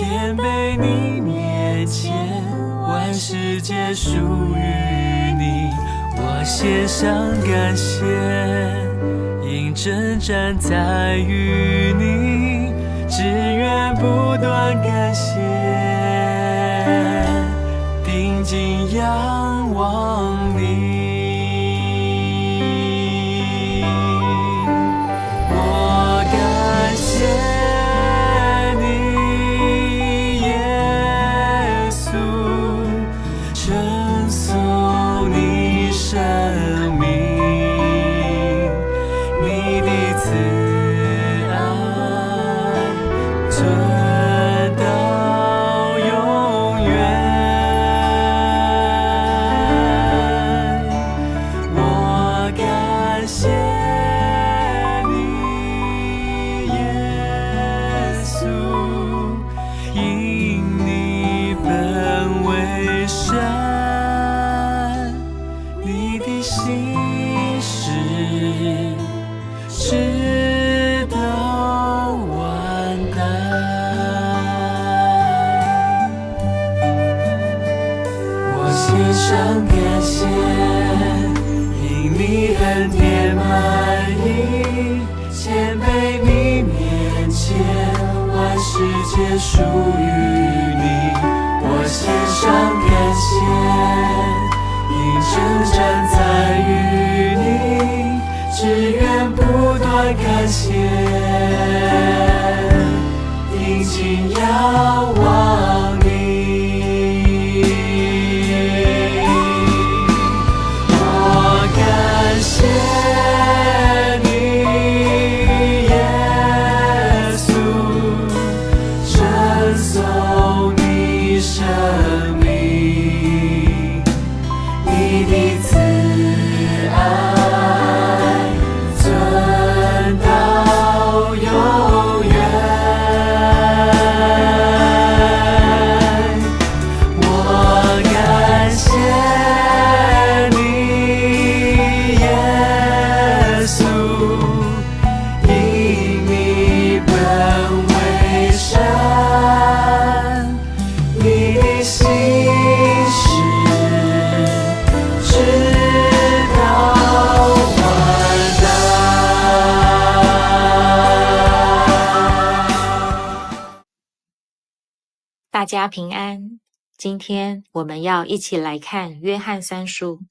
谦卑你面前，万世界属于你，我献上感谢，因征战在于你，只愿不断感谢，定睛仰望你。我感谢你，耶稣，称颂你生命，你的慈爱存到永远。我感谢你，耶稣，因你本为神，你的心事直到万代。我献上感谢，因你恩典满溢，谦卑你面前，万世界属于你。我献上感谢，因征战在于你，只愿不断感谢，定睛仰望你。我感谢你，耶稣，称颂你生命，你的慈爱存到永远。我感谢你，耶稣，因你本为神，你的心事直到万代。大家平安。今天我们要一起来看约翰三书。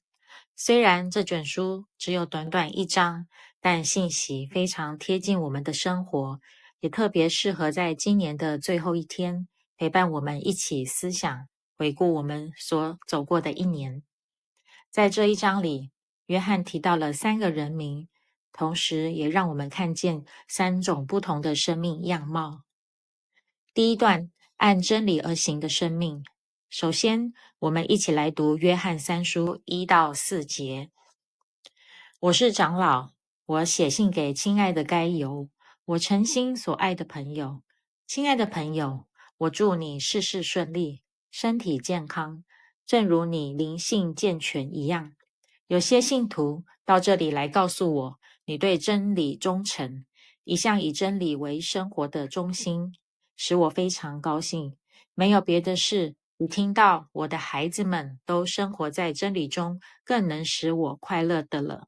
虽然这卷书只有短短1章，但信息非常贴近我们的生活，也特别适合在今年的最后一天，陪伴我们一起思想，回顾我们所走过的一年。在这一章里，约翰提到了3个人名，同时也让我们看见3种不同的生命样貌。第一段，按真理而行的生命。首先，我们一起来读约翰三书1到4节。我是长老，我写信给亲爱的该犹，我诚心所爱的朋友。亲爱的朋友，我祝你事事顺利，身体健康，正如你灵性健全一样。有些信徒到这里来告诉我，你对真理忠诚，一向以真理为生活的中心，使我非常高兴。没有别的事，比听到我的孩子们都生活在真理中，更能使我快乐的了。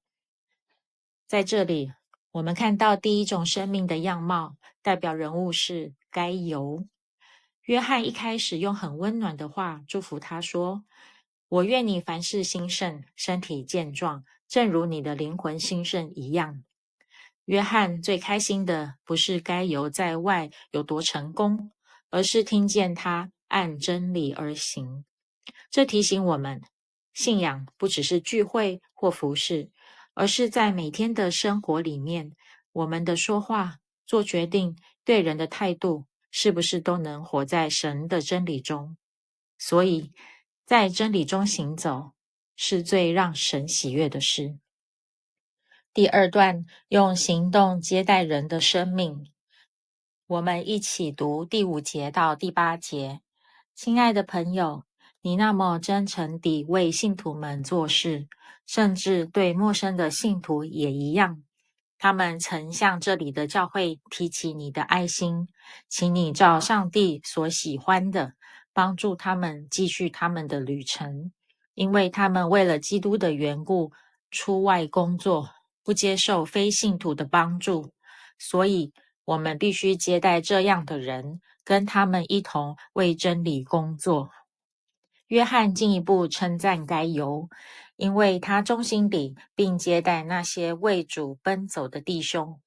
在这里，我们看到第一种生命的样貌，代表人物是该犹。约翰一开始用很温暖的话祝福他说，我愿你凡事兴盛，身体健壮，正如你的灵魂兴盛一样。约翰最开心的不是该犹在外有多成功，而是听见他按真理而行。这提醒我们，信仰不只是聚会或服事，而是在每天的生活里面，我们的说话、做决定、对人的态度，是不是都能活在神的真理中？所以，在真理中行走，是最让神喜悦的事。第二段，用行动接待人的生命。我们一起读第5节到第8节。亲爱的朋友，你那么真诚地为信徒们做事，甚至对陌生的信徒也一样。他们曾向这里的教会提起你的爱心，请你照上帝所喜欢的，帮助他们继续他们的旅程，因为他们为了基督的缘故出外工作，不接受非信徒的帮助，所以我们必须接待这样的人，跟他们一同为真理工作。约翰进一步称赞该犹，因为他忠心地并接待那些为主奔走的弟兄，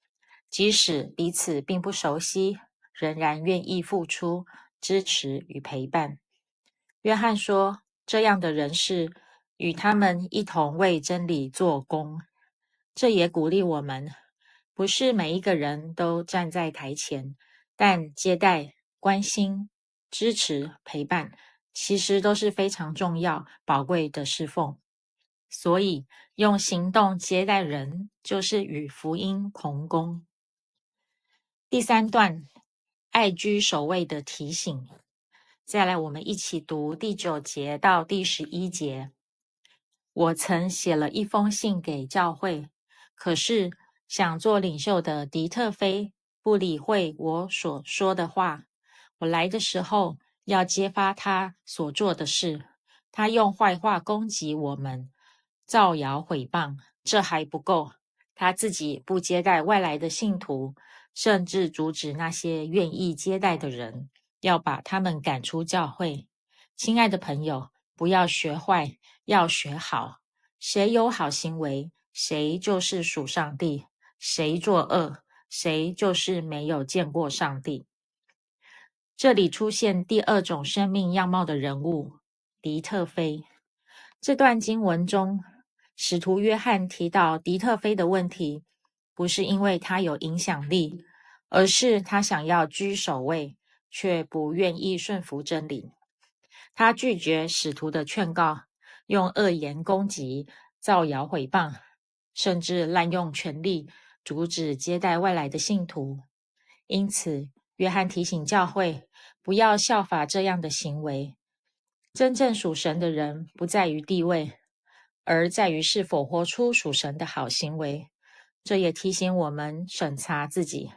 即使彼此并不熟悉，仍然愿意付出、支持与陪伴。约翰说，这样的人是与他们一同为真理做工。这也鼓励我们，不是每一个人都站在台前，但接待、关心、支持、陪伴，其实都是非常重要、宝贵的侍奉。所以，用行动接待人，就是与福音同工。第三段，爱居首位的提醒。再来，我们一起读第9节到第11节。我曾写了一封信给教会，可是想做领袖的狄特腓不理会我所说的话。我来的时候要揭发他所做的事，他用坏话攻击我们，造谣毁谤。这还不够，他自己不接待外来的信徒，甚至阻止那些愿意接待的人，要把他们赶出教会。亲爱的朋友，不要学坏，要学好。谁有好行为，谁就是属上帝；谁作恶，谁就是没有见过上帝。这里出现第二种生命样貌的人物，狄特腓。这段经文中，使徒约翰提到狄特腓的问题，不是因为他有影响力，而是他想要居首位，却不愿意顺服真理。他拒绝使徒的劝告，用恶言攻击、造谣毁谤，甚至滥用权力，阻止接待外来的信徒。因此，约翰提醒教会，不要效法这样的行为。真正属神的人，不在于地位，而在于是否活出属神的好行为。这也提醒我们审查自己，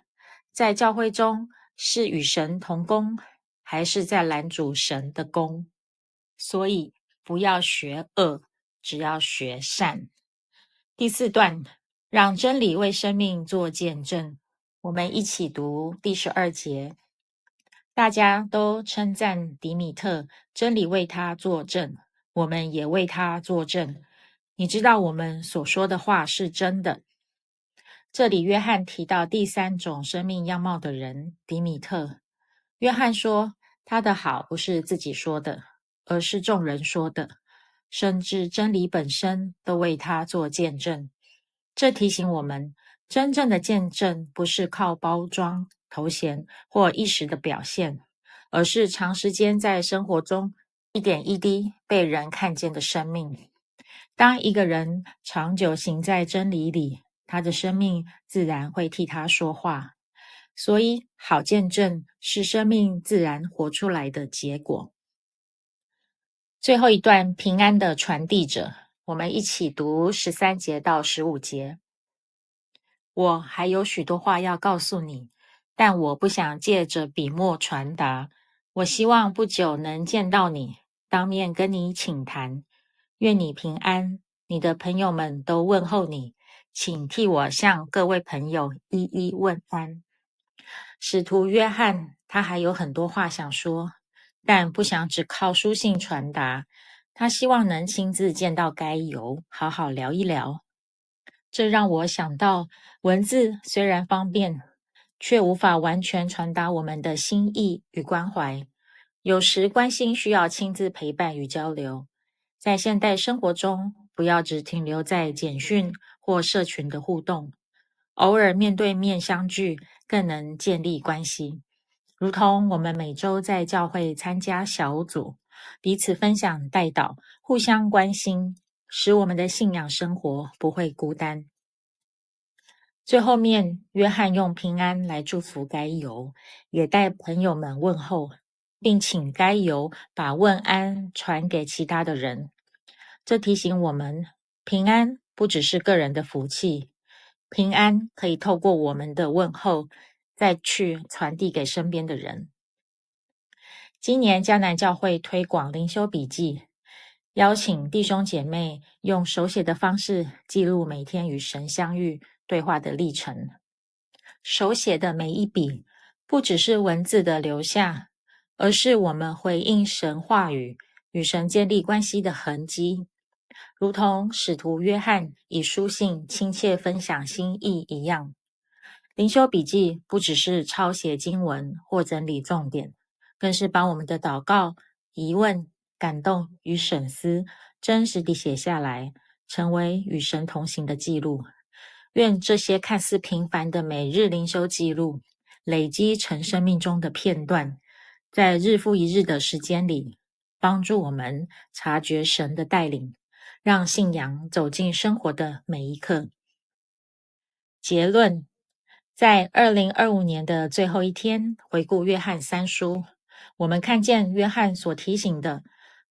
在教会中是与神同工，还是在拦阻神的工。所以不要学恶，只要学善。第4段，让真理为生命做见证。我们一起读第12节。大家都称赞迪米特，真理为他作证，我们也为他作证。你知道我们所说的话是真的。这里约翰提到第3种生命样貌的人，迪米特。约翰说，他的好不是自己说的，而是众人说的，甚至真理本身都为他做见证。这提醒我们，真正的见证不是靠包装、头衔或一时的表现，而是长时间在生活中一点一滴被人看见的生命。当一个人长久行在真理里，他的生命自然会替他说话。所以，好见证是生命自然活出来的结果。最后一段，平安的传递者，我们一起读13节到15节。我还有许多话要告诉你，但我不想借着笔墨传达。我希望不久能见到你，当面跟你倾谈。愿你平安，你的朋友们都问候你，请替我向各位朋友一一问安。使徒约翰他还有很多话想说，但不想只靠书信传达，他希望能亲自见到该犹，好好聊一聊。这让我想到，文字虽然方便，却无法完全传达我们的心意与关怀。有时关心需要亲自陪伴与交流。在现代生活中，不要只停留在简讯或社群的互动，偶尔面对面相聚，更能建立关系。如同我们每周在教会参加小组，彼此分享代祷，互相关心，使我们的信仰生活不会孤单。最后面，约翰用平安来祝福该犹，也带朋友们问候，并请该犹把问安传给其他的人。这提醒我们，平安不只是个人的福气，平安可以透过我们的问候，再去传递给身边的人。今年迦南教会推广灵修笔记，邀请弟兄姐妹用手写的方式记录每天与神相遇对话的历程。手写的每一笔，不只是文字的留下，而是我们回应神话语、与神建立关系的痕迹。如同使徒约翰以书信亲切分享心意一样，灵修笔记不只是抄写经文或整理重点，更是把我们的祷告、疑问、感动与省思真实地写下来，成为与神同行的记录。愿这些看似平凡的每日灵修记录，累积成生命中的片段，在日复一日的时间里，帮助我们察觉神的带领，让信仰走进生活的每一刻。结论，在2025年的最后一天，回顾约翰3书，我们看见约翰所提醒的，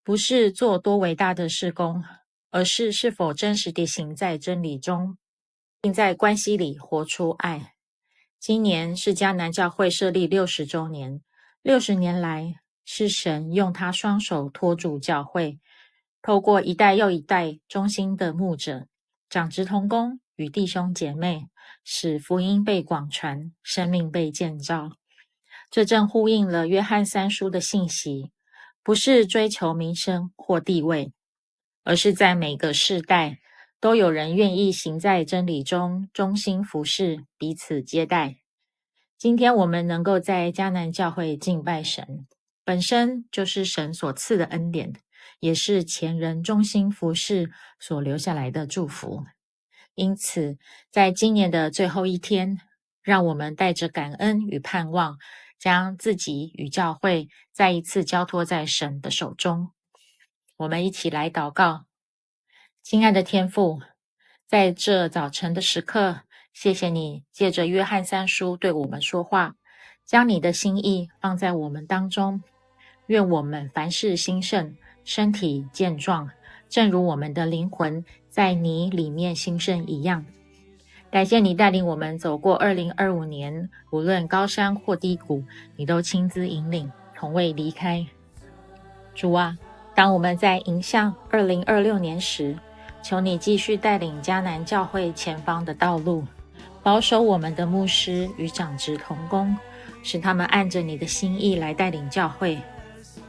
不是做多伟大的事工，而是否真实地行在真理中，并在关系里活出爱。今年是迦南教会设立60周年，60年来，是神用他双手托住教会，透过一代又一代忠心的牧者、长职同工与弟兄姐妹，使福音被广传，生命被建造。这正呼应了约翰3书的信息，不是追求名声或地位，而是在每个世代都有人愿意行在真理中，忠心服侍，彼此接待。今天我们能够在迦南教会敬拜神，本身就是神所赐的恩典，也是前人忠心服侍所留下来的祝福。因此，在今年的最后一天，让我们带着感恩与盼望，将自己与教会再一次交托在神的手中。我们一起来祷告。亲爱的天父，在这早晨的时刻，谢谢你借着约翰3书对我们说话，将你的心意放在我们当中。愿我们凡事兴盛，身体健壮，正如我们的灵魂在你里面兴盛一样。感谢你带领我们走过2025年，无论高山或低谷，你都亲自引领，从未离开。主啊，当我们在迎向2026年时，求你继续带领迦南教会前方的道路，保守我们的牧师与长职同工，使他们按着你的心意来带领教会。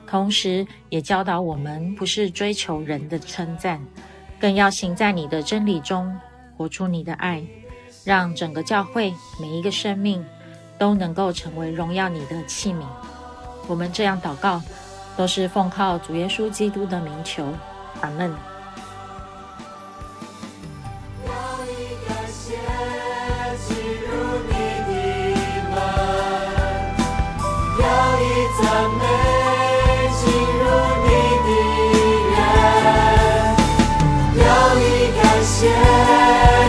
同时也教导我们，不是追求人的称赞，更要行在你的真理中，活出你的爱，让整个教会每一个生命都能够成为荣耀你的器皿。我们这样祷告，都是奉靠主耶稣基督的名求，阿们。赞美进入你的园，要以感谢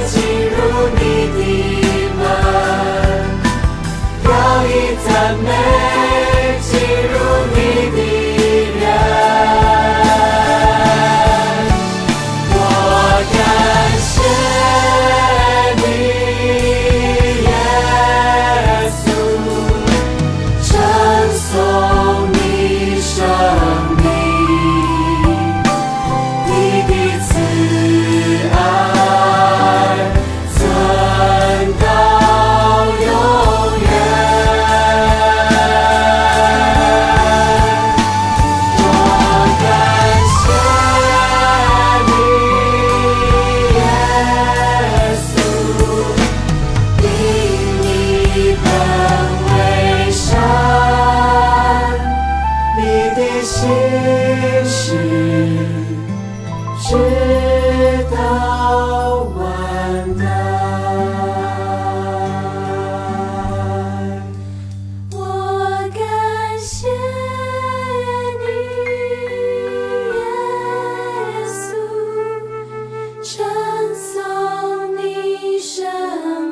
进入你的门，要以赞美进入你的园。我感谢你，耶稣，称颂你生命，你的慈爱存到永远。我感谢你，耶稣，因你本为善，你的心事直到万代。我感谢你，耶稣，称颂你生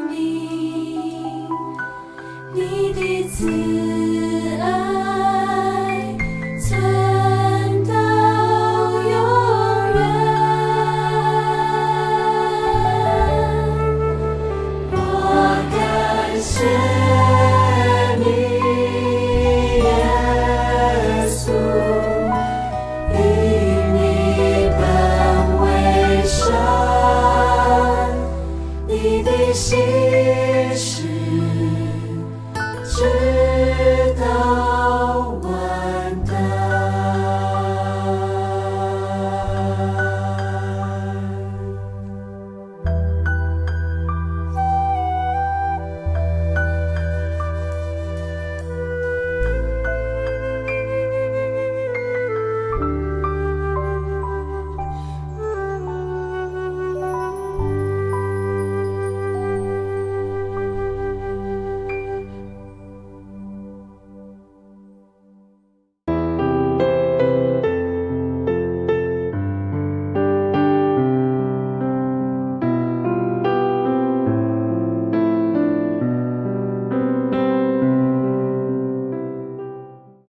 命，你的慈